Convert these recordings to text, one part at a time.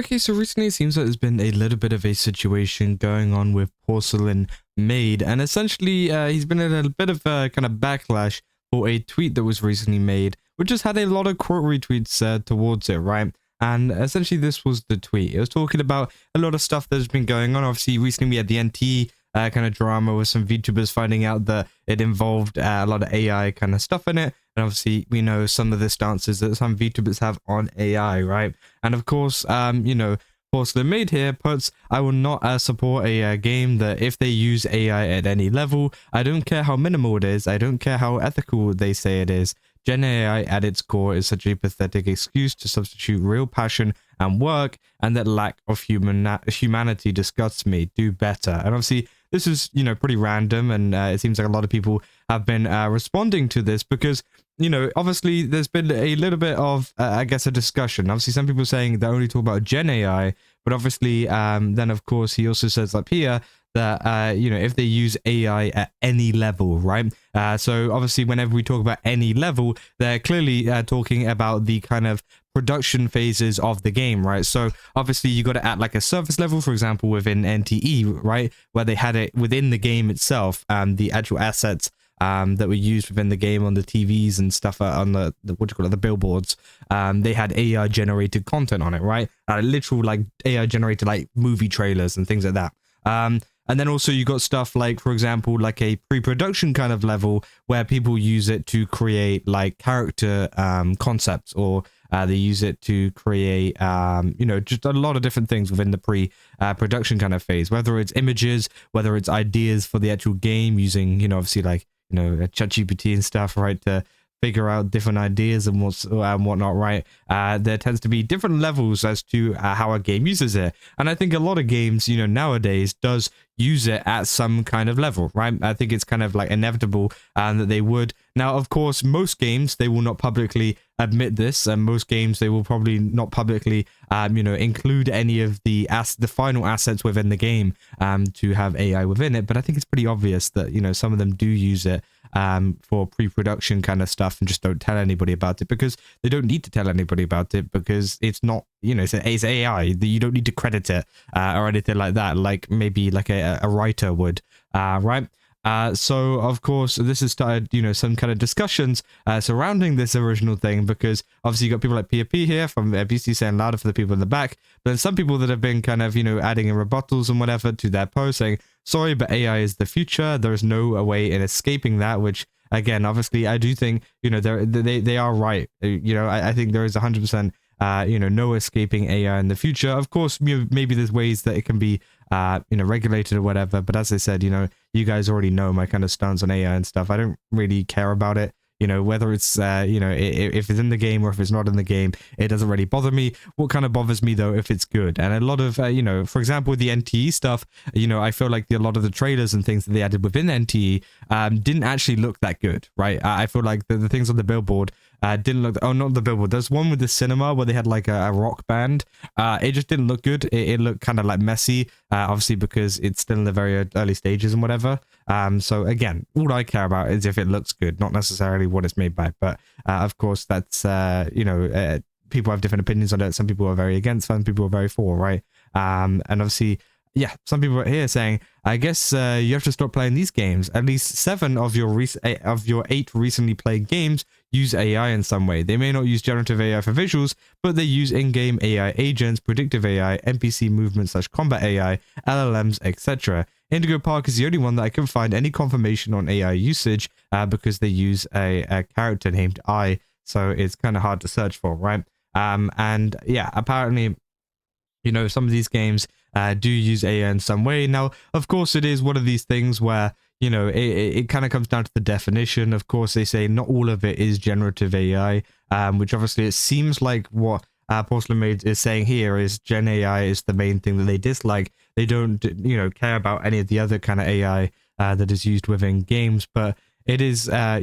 Okay, so recently it seems like there's been a little bit of a situation going on with PorcelainMaid, and essentially he's been in a bit of a kind of backlash for a tweet that was recently made, which has had a lot of quote retweets towards it, right? And essentially this was the tweet. It was talking about a lot of stuff that's been going on. Obviously, recently we had the NT kind of drama with some VTubers finding out that it involved a lot of AI kind of stuff in it. And obviously, we know some of the stances that some VTubers have on AI, right? And of course, PorcelainMaid here puts, I will not support a game that if they use AI at any level, I don't care how minimal it is, I don't care how ethical they say it is. Gen AI at its core is such a pathetic excuse to substitute real passion and work, and that lack of humanity disgusts me. Do better. And obviously, this is, pretty random, and it seems like a lot of people have been responding to this because, obviously there's been a little bit of, I guess, a discussion. Obviously, some people saying they're only talking about Gen AI, but obviously, then of course, he also says up here that, if they use AI at any level, right? So obviously, whenever we talk about any level, they're clearly talking about the kind of production phases of the game, right? So obviously you got it at like a surface level, for example, within NTE, right? Where they had it within the game itself, the actual assets that were used within the game on the TVs and stuff on the what do you call it, the billboards. They had AI generated content on it, right? Literal like AI generated like movie trailers and things like that. And then also you got stuff like, for example, like a pre-production kind of level where people use it to create like character concepts, or they use it to create, just a lot of different things within the pre-production kind of phase, whether it's images, whether it's ideas for the actual game using, obviously like, ChatGPT and stuff, right, to figure out different ideas and whatnot, right? There tends to be different levels as to how a game uses it. And I think a lot of games, nowadays does use it at some kind of level, right? I think it's kind of like inevitable that they would. Now, of course, most games, they will not publicly admit this, and most games, they will probably not publicly, include any of the final assets within the game to have AI within it. But I think it's pretty obvious that, some of them do use it for pre-production kind of stuff and just don't tell anybody about it, because they don't need to tell anybody about it, because it's not, it's AI. You don't need to credit it or anything like that, like maybe like a writer would, right? So of course this has started, some kind of discussions surrounding this original thing, because obviously you got people like PFP here from BC saying louder for the people in the back, but then some people that have been kind of, adding in rebuttals and whatever to their post saying, sorry, but AI is the future. There's no way in escaping that, which again, obviously I do think, they are right. I think there is 100%, no escaping AI in the future. Of course, maybe there's ways that it can be, regulated or whatever. But as I said, you guys already know my kind of stance on AI and stuff. I don't really care about it. Whether it's, if it's in the game or if it's not in the game, it doesn't really bother me. What kind of bothers me, though, if it's good. And a lot of, for example, with the NTE stuff, I feel like a lot of the trailers and things that they added within NTE didn't actually look that good, right? I feel like the things on the billboard didn't look, oh, not the billboard. There's one with the cinema where they had like a rock band. It just didn't look good. It looked kind of like messy, obviously because it's still in the very early stages and whatever. So again, all I care about is if it looks good, not necessarily what it's made by. But of course, that's people have different opinions on it. Some people are very against, some people are very for, right? And obviously, yeah, some people are here saying, I guess you have to stop playing these games. At least 7 of your 8 recently played games use AI in some way. They may not use generative AI for visuals, but they use in-game AI agents, predictive AI, NPC movement / combat AI, LLMs, etc. Indigo Park is the only one that I can find any confirmation on AI usage because they use a character named I, so it's kind of hard to search for, right? And yeah, apparently, some of these games do use AI in some way. Now, of course, it is one of these things where, it kind of comes down to the definition. Of course, they say not all of it is generative AI, which obviously it seems like what PorcelainMaid is saying here is Gen AI is the main thing that they dislike. They don't, care about any of the other kind of AI that is used within games. But it is, I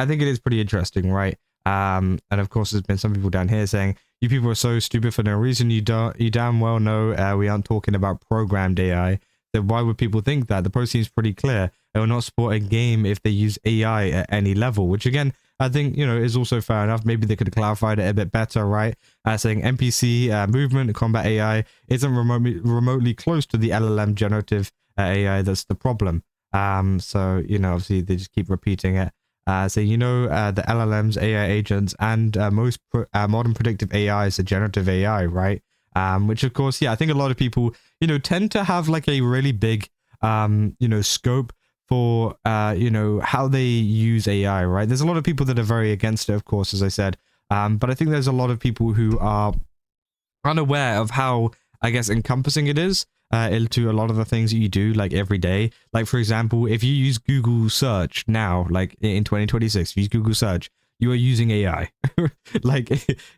think it is pretty interesting, right? And of course, there's been some people down here saying, you people are so stupid for no reason. You damn well know we aren't talking about programmed AI. So why would people think that? The post seems pretty clear. It will not support a game if they use AI at any level, which again, I think, you know, is also fair enough. Maybe they could have clarified it a bit better, right? Saying NPC movement and combat AI isn't remotely close to the LLM generative AI that's the problem. So, you know, obviously they just keep repeating it. So, you know, the LLMs, AI agents, and most modern predictive AI is a generative AI, right? Which, of course, yeah, I think a lot of people, you know, tend to have like a really big, you know, scope for, you know, how they use AI, right? There's a lot of people that are very against it, of course, as I said. But I think there's a lot of people who are unaware of how, I guess, encompassing it is into a lot of the things that you do like every day. Like, for example, if you use Google search now, like in 2026, if you use Google search, you are using AI. Like,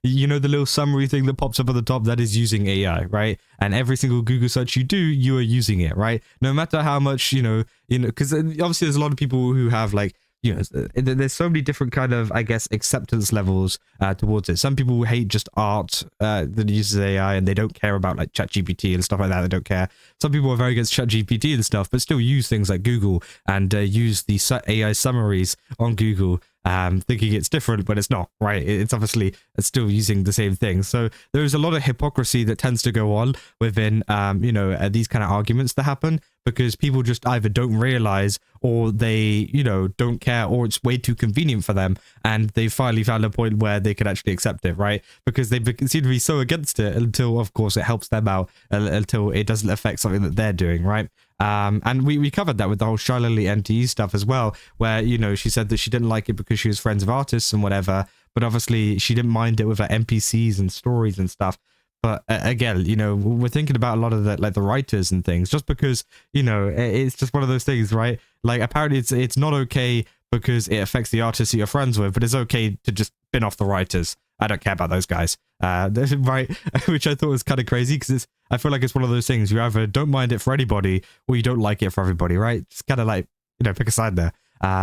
you know, the little summary thing that pops up at the top, that is using AI, right? And every single Google search you do, you are using it, right? No matter how much, you know, because obviously there's a lot of people who have like, you know, there's so many different kind of, I guess, acceptance levels towards it. Some people hate just art that uses AI and they don't care about like ChatGPT and stuff like that. They don't care. Some people are very against ChatGPT and stuff, but still use things like Google and use the AI summaries on Google, thinking it's different, but it's not, right? It's obviously still using the same thing. So there's a lot of hypocrisy that tends to go on within, you know, these kind of arguments that happen, because people just either don't realize or they, you know, don't care, or it's way too convenient for them, and they finally found a point where they could actually accept it, right? Because they seem to be so against it until, of course, it helps them out, until it doesn't affect something that they're doing, right? And we covered that with the whole shylily NTE stuff as well, where, you know, she said that she didn't like it because she was friends with artists and whatever, but obviously she didn't mind it with her NPCs and stories and stuff. But again, you know, we're thinking about a lot of the, like, the writers and things, just because, you know, it's just one of those things, right? Like, apparently it's not okay because it affects the artists that you're friends with, but it's okay to just bin off the writers. I don't care about those guys, right? Which I thought was kind of crazy, because I feel like it's one of those things, you either don't mind it for anybody or you don't like it for everybody, right? Just kind of like, you know, pick a side there.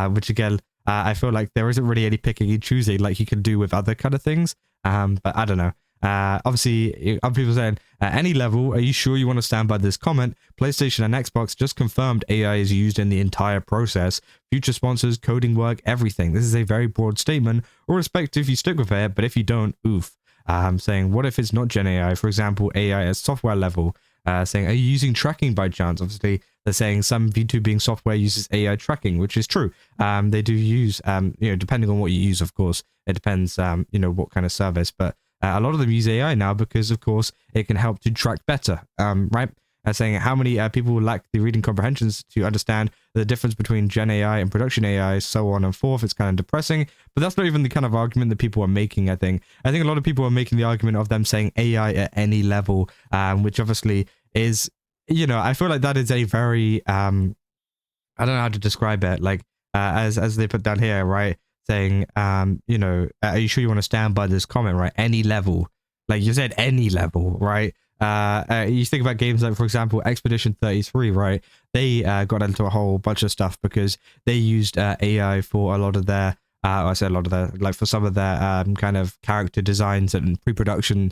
Which again, I feel like there isn't really any picking and choosing like you can do with other kind of things. But I don't know. Obviously, other people saying, at any level, are you sure you want to stand by this comment? PlayStation and Xbox just confirmed AI is used in the entire process. Future sponsors, coding work, everything. This is a very broad statement. Or respect if you stick with it, but if you don't, oof. Saying, what if it's not Gen AI? For example, AI at software level. Saying, are you using tracking by chance? Obviously, they're saying some VTubing software uses AI tracking, which is true. They do use, you know, depending on what you use, of course. It depends, you know, what kind of service. But a lot of them use AI now because, of course, it can help to track better, right? Saying how many people lack the reading comprehensions to understand the difference between Gen AI and production AI, so on and forth. It's kind of depressing, but that's not even the kind of argument that people are making, I think. I think a lot of people are making the argument of them saying AI at any level, which obviously is, you know, I feel like that is a very, I don't know how to describe it, like, as they put down here, right? Saying, you know, are you sure you want to stand by this comment, right? Any level. Like you said, any level, right? You think about games like, for example, Expedition 33, right? They got into a whole bunch of stuff because they used AI for a lot of their, I say a lot of their, like for some of their kind of character designs and pre-production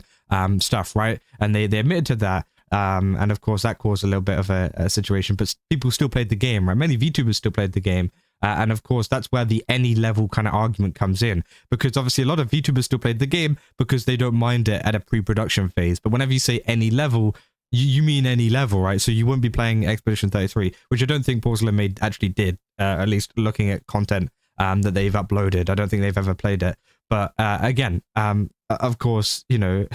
stuff, right? And they admitted to that. And of course, that caused a little bit of a situation, but people still played the game, right? Many VTubers still played the game. And of course, that's where the any level kind of argument comes in, because obviously a lot of VTubers still played the game because they don't mind it at a pre-production phase. But whenever you say any level, you mean any level, right? So you won't be playing Expedition 33, which I don't think PorcelainMaid actually did, at least looking at content that they've uploaded. I don't think they've ever played it. But again, of course, you know,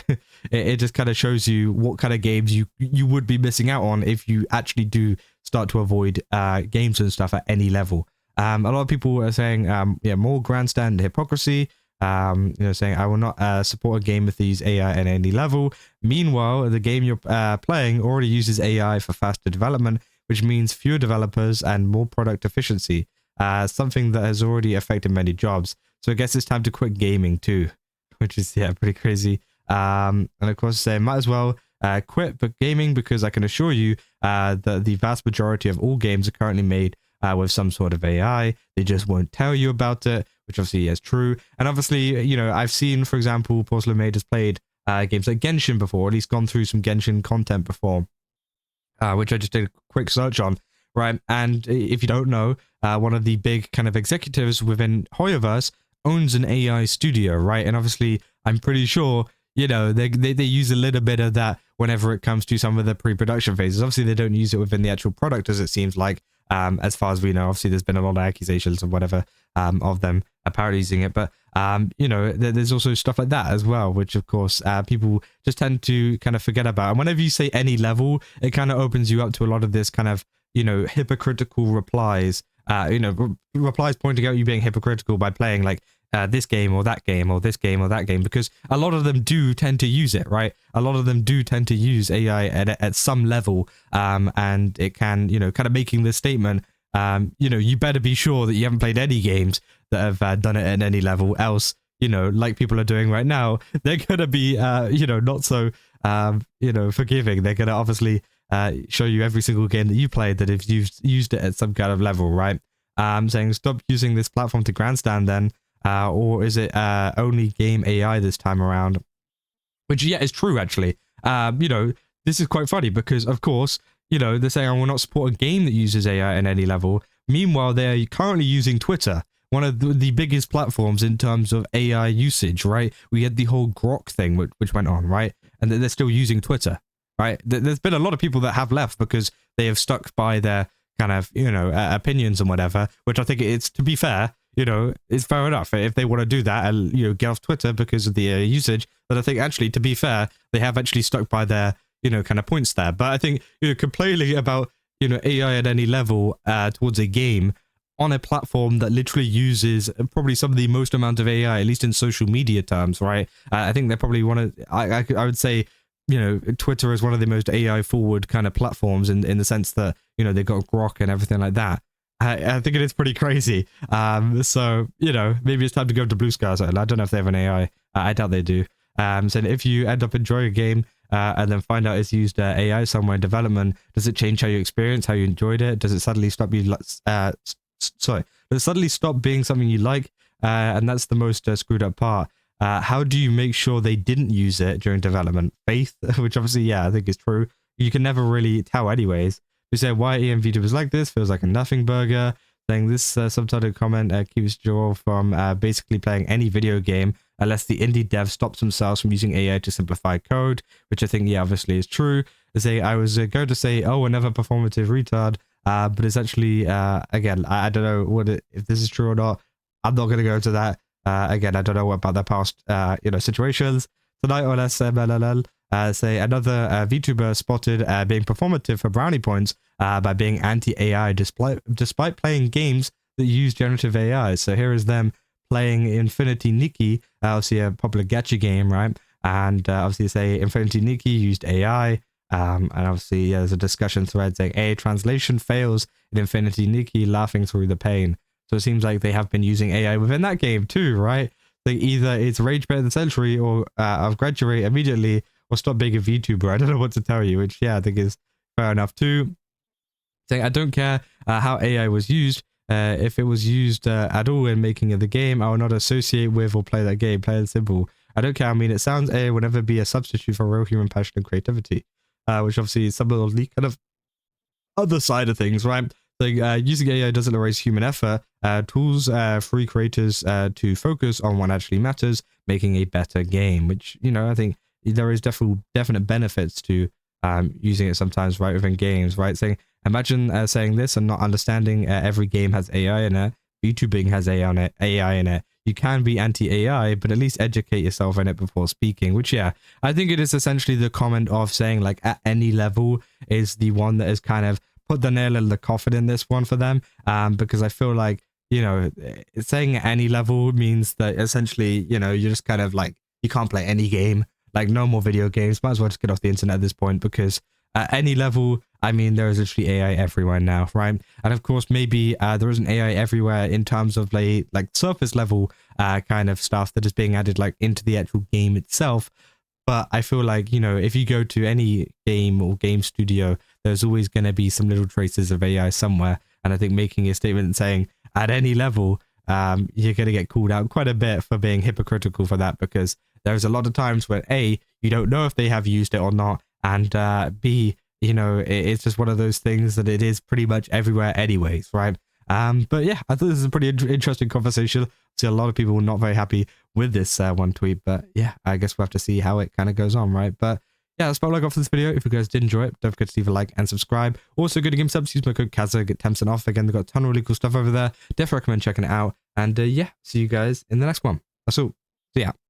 it just kind of shows you what kind of games you would be missing out on if you actually do start to avoid games and stuff at any level. A lot of people are saying, yeah, more grandstand hypocrisy. You know, saying I will not support a game with these AI at any level. Meanwhile, the game you're playing already uses AI for faster development, which means fewer developers and more product efficiency. Something that has already affected many jobs. So I guess it's time to quit gaming too, which is, yeah, pretty crazy. And of course, say might as well quit gaming, because I can assure you that the vast majority of all games are currently made with some sort of AI. They just won't tell you about it, which obviously is true. And obviously, you know, I've seen, for example, PorcelainMaid has played games like Genshin before, or at least gone through some Genshin content before, which I just did a quick search on, right? And if you don't know, one of the big kind of executives within Hoyoverse owns an AI studio, right? And obviously, I'm pretty sure, you know, they use a little bit of that whenever it comes to some of the pre-production phases. Obviously, they don't use it within the actual product, as it seems like. As far as we know, obviously, there's been a lot of accusations of whatever of them apparently using it, but you know, there's also stuff like that as well, which of course people just tend to kind of forget about. And whenever you say any level, it kind of opens you up to a lot of this kind of, you know, hypocritical replies. You know, replies pointing out you being hypocritical by playing like this game or that game or this game or that game, because a lot of them do tend to use it, right? A lot of them do tend to use AI at some level, and it can, you know, kind of making this statement, you know, you better be sure that you haven't played any games that have done it at any level, else, you know, like people are doing right now, they're gonna be, you know, not so, you know, forgiving. They're gonna obviously show you every single game that you played that have used it at some kind of level, right? Saying stop using this platform to grandstand then, or is it only game AI this time around? Which, yeah, is true, actually. You know, this is quite funny because, of course, you know, they're saying I will not support a game that uses AI at any level. Meanwhile, they're currently using Twitter, one of the biggest platforms in terms of AI usage, right? We had the whole Grok thing which went on, right? And they're still using Twitter, right? There's been a lot of people that have left because they have stuck by their kind of, you know, opinions and whatever, which I think it's, to be fair, you know, it's fair enough if they want to do that and, you know, get off Twitter because of the usage. But I think actually, to be fair, they have actually stuck by their, you know, kind of points there. But I think, you know, complaining about, you know, AI at any level towards a game on a platform that literally uses probably some of the most amount of AI, at least in social media terms, right? I think they probably want to, I would say, you know, Twitter is one of the most AI forward kind of platforms in the sense that, you know, they've got Grok and everything like that. I think it is pretty crazy. So, you know, maybe it's time to go to Blue Sky or something. I don't know if they have an AI. I doubt they do. So if you end up enjoying a game and then find out it's used AI somewhere in development, does it change how you experience, how you enjoyed it? Does it suddenly stop you, does it suddenly stop being something you like? And that's the most screwed up part. How do you make sure they didn't use it during development? Faith, which obviously, yeah, I think is true. You can never really tell anyways. We say why EM VTubers like this feels like a nothing burger. Saying this subtitled comment keeps Joel from basically playing any video game unless the indie dev stops themselves from using AI to simplify code, which I think, yeah, obviously is true. They say I was going to say, oh, another performative retard, but it's actually, again, I don't know if this is true or not. I'm not going to go into that. Again, I don't know about their past, you know, situations. Tonight on SMLLL, say another VTuber spotted being performative for brownie points by being anti-AI despite playing games that use generative AI. So here is them playing Infinity Nikki, obviously a popular gacha game, right? And obviously say Infinity Nikki used AI. And obviously, yeah, there's a discussion thread saying AI translation fails in Infinity Nikki, laughing through the pain. So it seems like they have been using AI within that game too, right? Like either it's rage bait of the century or I've graduate immediately or stop being a VTuber. I don't know what to tell you, which, yeah, I think is fair enough too. Saying I don't care how AI was used. If it was used at all in making of the game, I will not associate with or play that game. Plain and simple. I don't care. I mean, it sounds AI will never be a substitute for real human passion and creativity, which obviously is some of the kind of other side of things, right? Like using AI doesn't erase human effort. Tools free creators to focus on what actually matters, making a better game. Which, you know, I think there is definite benefits to using it sometimes, right, within games, right? Saying imagine saying this and not understanding every game has AI in it. VTubing has AI in it. You can be anti-AI, but at least educate yourself in it before speaking. Which, yeah, I think it is essentially the comment of saying like at any level is the one that is kind of put the nail in the coffin in this one for them, because I feel like, you know, saying at any level means that essentially, you know, you're just kind of like, you can't play any game, like no more video games, might as well just get off the internet at this point, because at any level, I mean, there is literally AI everywhere now, right? And of course, maybe there isn't AI everywhere in terms of like surface level kind of stuff that is being added like into the actual game itself. But I feel like, you know, if you go to any game or game studio, there's always going to be some little traces of AI somewhere. And I think making a statement and saying at any level, you're going to get called out quite a bit for being hypocritical for that, because there's a lot of times where A, you don't know if they have used it or not, and B, you know, it's just one of those things that it is pretty much everywhere anyways, right? But yeah, I thought this was a pretty interesting conversation. See, a lot of people were not very happy with this one tweet, but yeah, I guess we'll have to see how it kind of goes on, right? But yeah, that's about like off for this video. If you guys did enjoy it, don't forget to leave a like and subscribe. Also, go to GameSubs, use my code Kazza, get 10% off. Again, they've got a ton of really cool stuff over there. Definitely recommend checking it out. And yeah, see you guys in the next one. That's all. See ya.